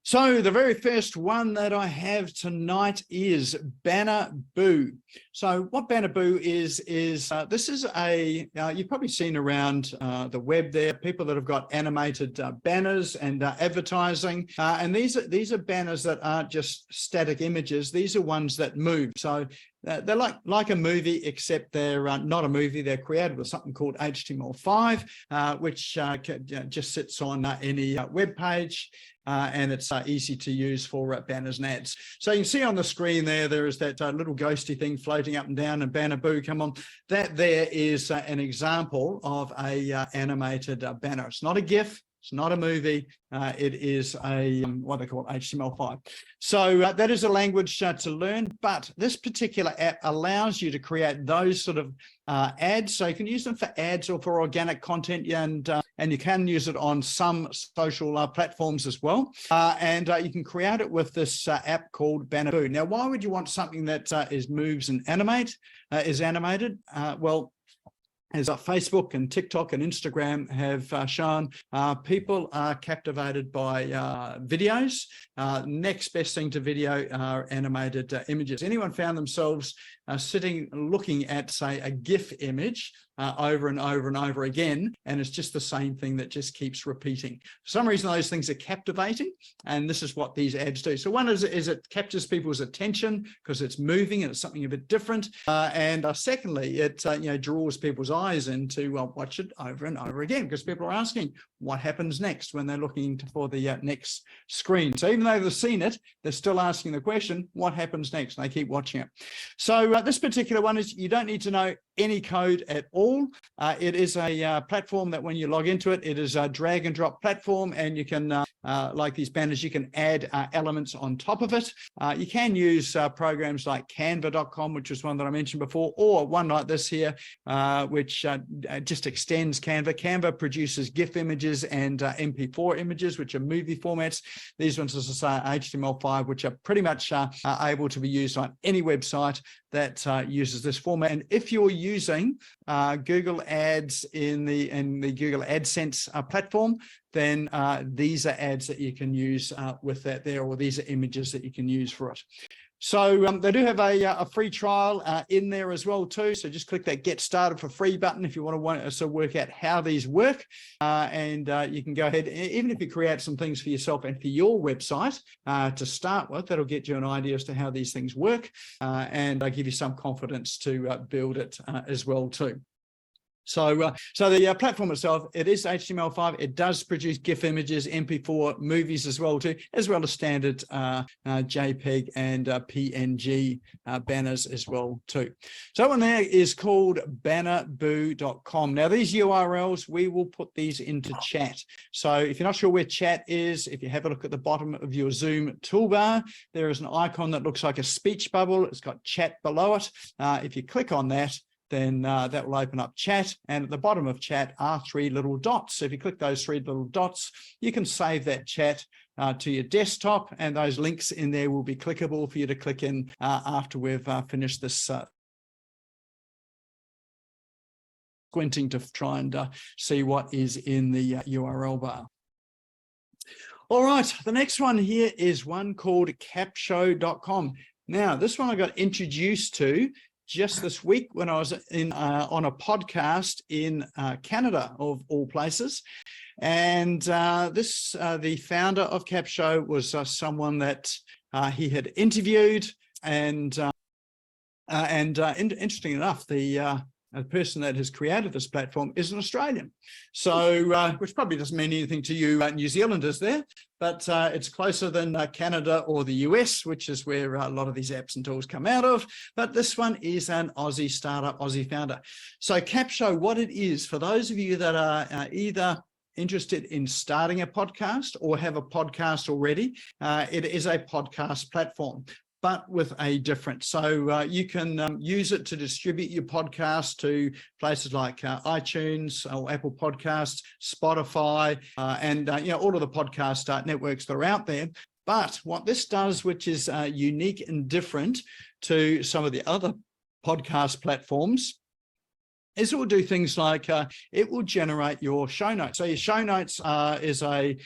So the very first one that I have tonight is Banner Boo. So what Banner Boo is this is a, you've probably seen around the web there, people that have got animated banners and advertising. And these are banners that aren't just static images. These are ones that move. So they're like a movie, except they're not a movie. They're created with something called HTML5, which just sits on any web page. And it's easy to use for banners and ads. So you can see on the screen there is that little ghosty thing floating up and down, and Banner Boo, come on. That there is an example of a animated banner. It's not a GIF. It's not a movie. It is a what they call HTML5. So that is a language to learn, but this particular app allows you to create those sort of ads. So you can use them for ads or for organic content, and you can use it on some social platforms as well. And you can create it with this app called Banner Boo. Now, why would you want something that moves and is animated? Well, as Facebook and TikTok and Instagram have shown, people are captivated by videos. Next best thing to video are animated images. Anyone found themselves sitting looking at, say, a GIF image over and over and over again, and it's just the same thing that just keeps repeating. For some reason, those things are captivating, and this is what these ads do. So one is it captures people's attention because it's moving and it's something a bit different, and secondly, it draws people's eyes into watch it over and over again, because people are asking what happens next when they're looking for the next screen. So even though they've seen it, they're still asking the question, what happens next? And they keep watching it. So this particular one is, you don't need to know any code at all. It is a platform that when you log into it, it is a drag and drop platform, and you can, like these banners, you can add elements on top of it. You can use programs like canva.com, which was one that I mentioned before, or one like this here, which just extends Canva. Canva produces GIF images and MP4 images, which are movie formats. These ones, as I say, HTML5, which are pretty much able to be used on any website that uses this format. And if you're using Google Ads in the Google AdSense platform, then these are ads that you can use with that there, or these are images that you can use for it. So they do have a free trial in there as well too. So just click that Get Started for Free button if you want to work out how these work. And you can go ahead, even if you create some things for yourself and for your website to start with, that'll get you an idea as to how these things work, and give you some confidence to build it as well too. So the platform itself, it is HTML5. It does produce GIF images, MP4 movies as well too, as well as standard JPEG and PNG banners as well too. So that one there is called bannerboo.com. Now these URLs, we will put these into chat. So if you're not sure where chat is, if you have a look at the bottom of your Zoom toolbar, there is an icon that looks like a speech bubble. It's got chat below it. If you click on that, then that will open up chat, and at the bottom of chat are three little dots. So if you click those three little dots, you can save that chat to your desktop, and those links in there will be clickable for you to click in after we've finished this squinting to try and see what is in the URL bar. All right, the next one here is one called capshow.com. Now, this one I got introduced to just this week when I was on a podcast in Canada, of all places. And the founder of Capshow was someone that he had interviewed, and interesting enough, the person that has created this platform is an Australian. So, which probably doesn't mean anything to you New Zealanders there, but it's closer than Canada or the US, which is where a lot of these apps and tools come out of. But this one is an Aussie startup, Aussie founder. So Capshow, what it is, for those of you that are either interested in starting a podcast or have a podcast already, it is a podcast platform, but with a difference. So you can use it to distribute your podcast to places like iTunes or Apple Podcasts, Spotify, and all of the podcast networks that are out there. But what this does, which is unique and different to some of the other podcast platforms, is it will do things like it will generate your show notes. So your show notes is a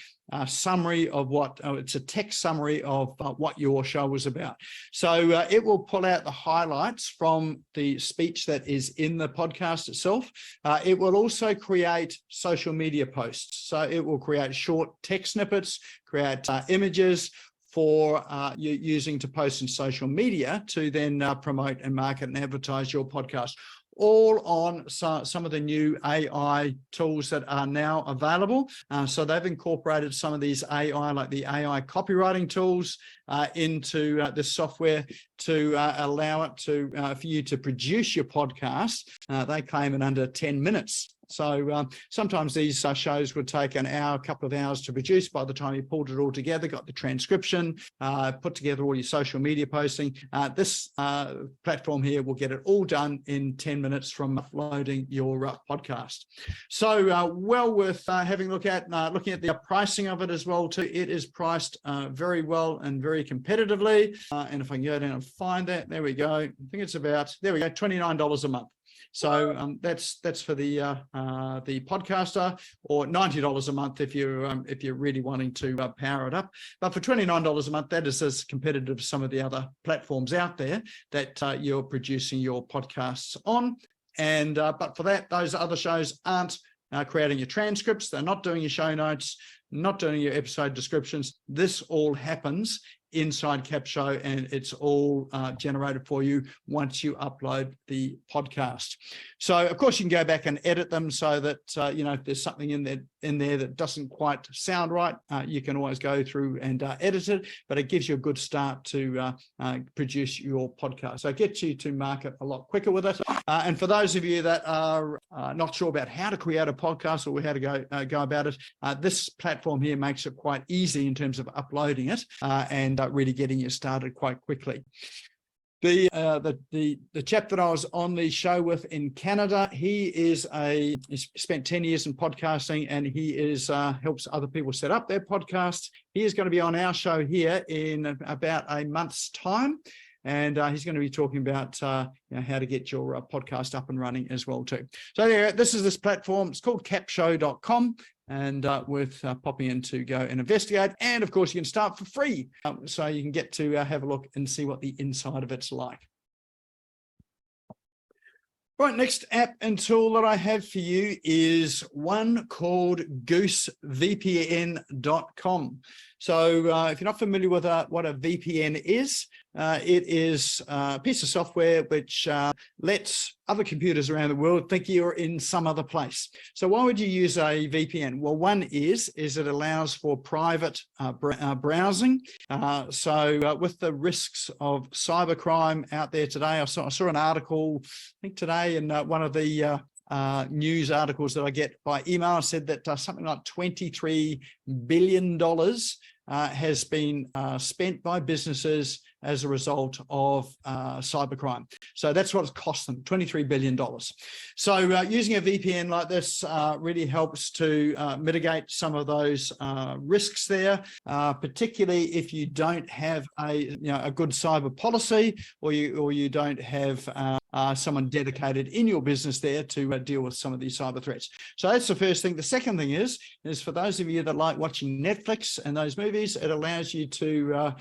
summary of what, it's a text summary of what your show was about. So it will pull out the highlights from the speech that is in the podcast itself. It will also create social media posts. So it will create short text snippets, create images for you using to post in social media to then promote and market and advertise your podcast. All on some of the new AI tools that are now available. So they've incorporated some of these AI, like the AI copywriting tools, into this software to allow it to for you to produce your podcast. They claim in under 10 minutes. So sometimes these shows would take an hour, a couple of hours to produce. By the time you pulled it all together, got the transcription, put together all your social media posting, this platform here will get it all done in 10 minutes from uploading your podcast. So well worth having a look at, looking at the pricing of it as well too. It is priced very well and very competitively. And if I can go down and find that, there we go. I think it's about, there we go, $29 a month. So that's for the podcaster, or $90 a month if you're really wanting to power it up. But for $29 a month, that is as competitive as some of the other platforms out there that you're producing your podcasts on. And but for that, those other shows aren't creating your transcripts. They're not doing your show notes, not doing your episode descriptions. This all happens inside Capsho, and it's all generated for you once you upload the podcast. So of course you can go back and edit them so that you know, if there's something in there that doesn't quite sound right, you can always go through and edit it, but it gives you a good start to produce your podcast. So it gets you to market a lot quicker with it. And for those of you that are not sure about how to create a podcast or how to go about it, this platform here makes it quite easy in terms of uploading it and really getting you started quite quickly. The chap that I was on the show with in Canada, he's spent 10 years in podcasting, and he is helps other people set up their podcasts. He is going to be on our show here in about a month's time. And he's going to be talking about you know, how to get your podcast up and running as well too. So there, this is this platform. It's called capsho.com, and worth popping in to go and investigate. And of course, you can start for free, so you can get to have a look and see what the inside of it's like. Right, next app and tool that I have for you is one called goosevpn.com. So if you're not familiar with what a VPN is, it is a piece of software which lets other computers around the world think you're in some other place. So why would you use a VPN? Well, one is it allows for private browsing. So with the risks of cybercrime out there today, I saw an article, I think today, in one of the news articles that I get by email, said that something like $23 billion has been spent by businesses as a result of cybercrime. So that's what it's cost them, $23 billion. So using a VPN like this really helps to mitigate some of those risks there, particularly if you don't have a good cyber policy, or you don't have someone dedicated in your business there to deal with some of these cyber threats. So that's the first thing. The second thing is for those of you that like watching Netflix and those movies, it allows you to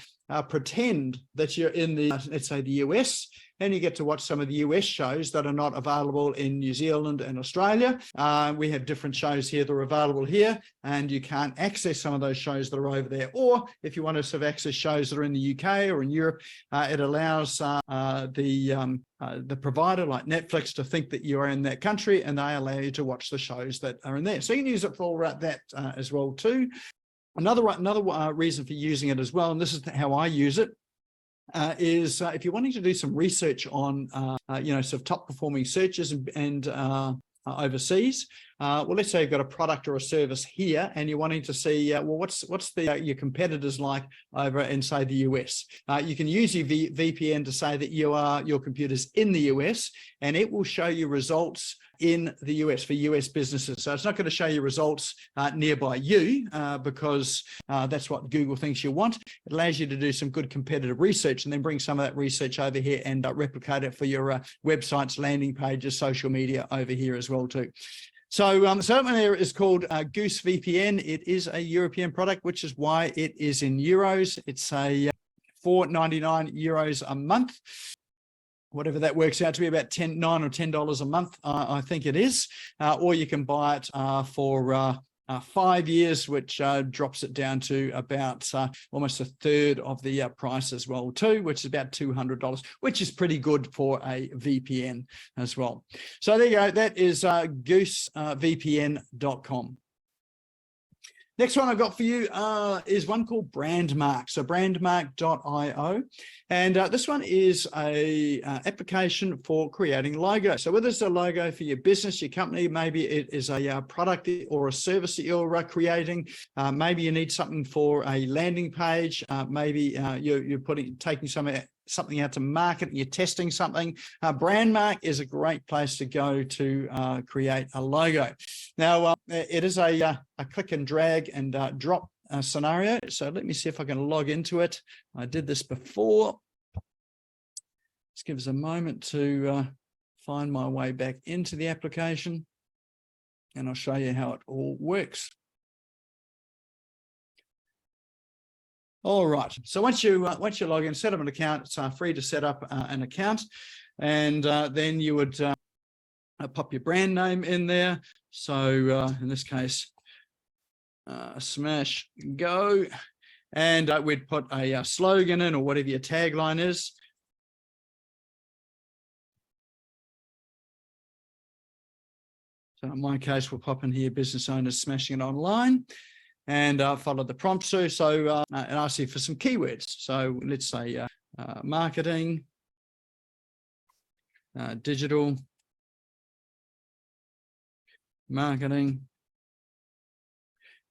pretend that you're in the, let's say, the US, and you get to watch some of the US shows that are not available in New Zealand and Australia. We have different shows here that are available here, and you can't access some of those shows that are over there. Or if you want to sort of access shows that are in the UK or in Europe, it allows the provider like Netflix to think that you are in that country, and they allow you to watch the shows that are in there. So you can use it for all that as well too. Another reason for using it as well, and this is how I use it, is if you're wanting to do some research on, sort of top performing searches and overseas. Well, let's say you've got a product or a service here, and you're wanting to see, what's your competitors like over in, say, the US. You can use your VPN to say that your computer's in the US, and it will show you results in the US for US businesses. So it's not going to show you results nearby you because that's what Google thinks you want. It allows you to do some good competitive research and then bring some of that research over here and replicate it for your websites, landing pages, social media over here as well too. So that one there is called Goose VPN. It is a European product, which is why it is in euros. It's a €4.99 a month, whatever that works out to be, about $9 or $10 a month, I think it is. Or you can buy it for 5 years, which drops it down to about almost a third of the price as well too, which is about $200, which is pretty good for a VPN as well. So there you go. That is goosevpn.com. Next one I've got for you is one called Brandmark. So brandmark.io. And this one is a application for creating logos. So whether it's a logo for your business, your company, maybe it is a product or a service that you're creating. Maybe you need something for a landing page. Maybe you're taking something out to market, you're testing something. Brandmark is a great place to go to create a logo. Now, it is a click and drag and drop scenario. So let me see if I can log into it. I did this before. Just give us a moment to find my way back into the application, and I'll show you how it all works. All right. So once you log in, set up an account. It's free to set up an account, and then you would pop your brand name in there. So in this case, SmashGo, and we'd put a slogan in or whatever your tagline is. So in my case, we'll pop in here, business owners smashing it online. And follow the prompts through. So and ask you for some keywords. So let's say marketing, digital marketing,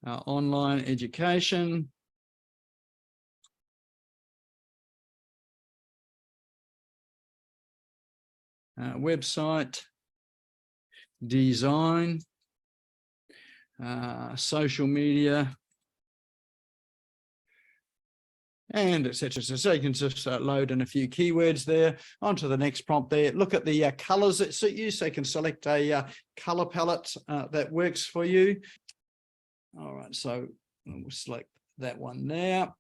online education, website design, social media, and etc. So you can just load in a few keywords there. On to the next prompt there. Look at the colors that suit you. So you can select a color palette that works for you. All right, so we'll select that one there.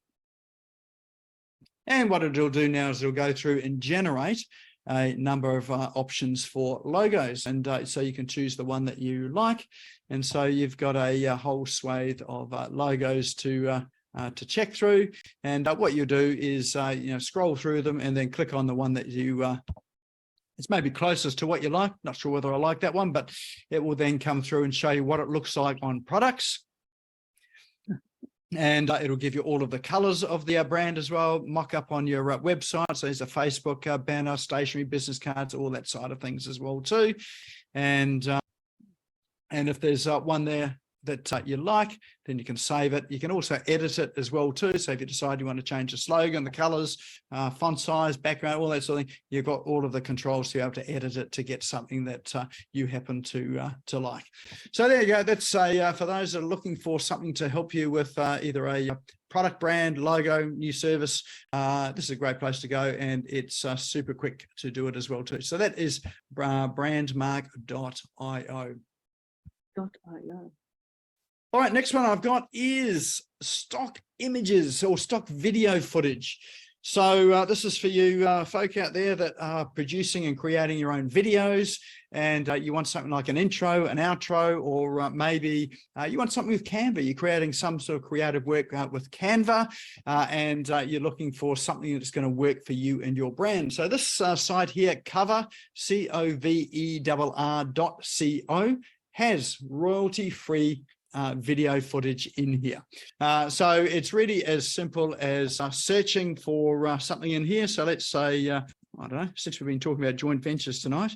And what it'll do now is it'll go through and generate a number of options for logos, and so you can choose the one that you like, and so you've got a whole swathe of logos to check through. And what you do is scroll through them and then click on the one that you it's maybe closest to what you like. Not sure whether I like that one, but it will then come through and show you what it looks like on products. And it'll give you all of the colors of the brand as well, mock up on your website. So there's a Facebook banner, stationery, business cards, all that side of things as well too. And if there's one there that you like, then you can save it. You can also edit it as well too. So if you decide you want to change the slogan, the colors, font size, background, all that sort of thing, you've got all of the controls to be able to edit it to get something that you happen to like. So there you go. That's for those that are looking for something to help you with either a product, brand, logo, new service. This is a great place to go, and it's super quick to do it as well too. So that is brandmark.io. All right, next one I've got is stock images or stock video footage. So this is for you folk out there that are producing and creating your own videos, and you want something like an intro, an outro, or maybe you want something with Canva. You're creating some sort of creative work with Canva, and you're looking for something that's going to work for you and your brand. So this site here, Cover, COVER.co, has royalty-free video footage in here. So it's really as simple as searching for something in here. So let's say, I don't know, since we've been talking about joint ventures tonight,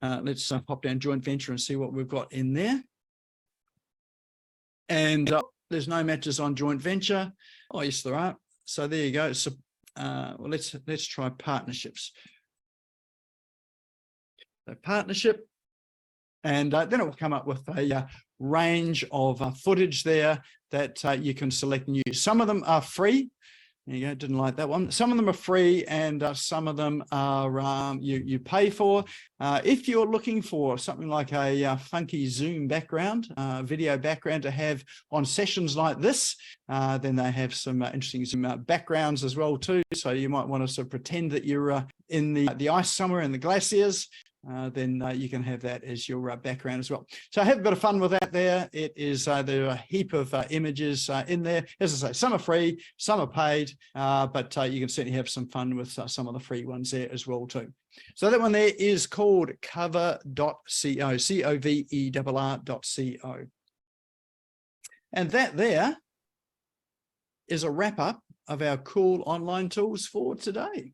let's pop down joint venture and see what we've got in there. And there's no matches on joint venture. Oh, yes, there are. So there you go. So well, let's try partnerships. So partnership. And then it will come up with a range of footage there that you can select and use. Some of them are free. There you go, didn't like that one. Some of them are free and some of them are you pay for. If you're looking for something like a funky Zoom background, video background to have on sessions like this, then they have some interesting Zoom backgrounds as well too. So you might want to sort of pretend that you're in the ice somewhere in the glaciers. Then you can have that as your background as well. So have a bit of fun with that there. It is, there are a heap of images in there. As I say, some are free, some are paid, but you can certainly have some fun with some of the free ones there as well too. So that one there is called cover.co, coverr.co. And that there is a wrap up of our cool online tools for today.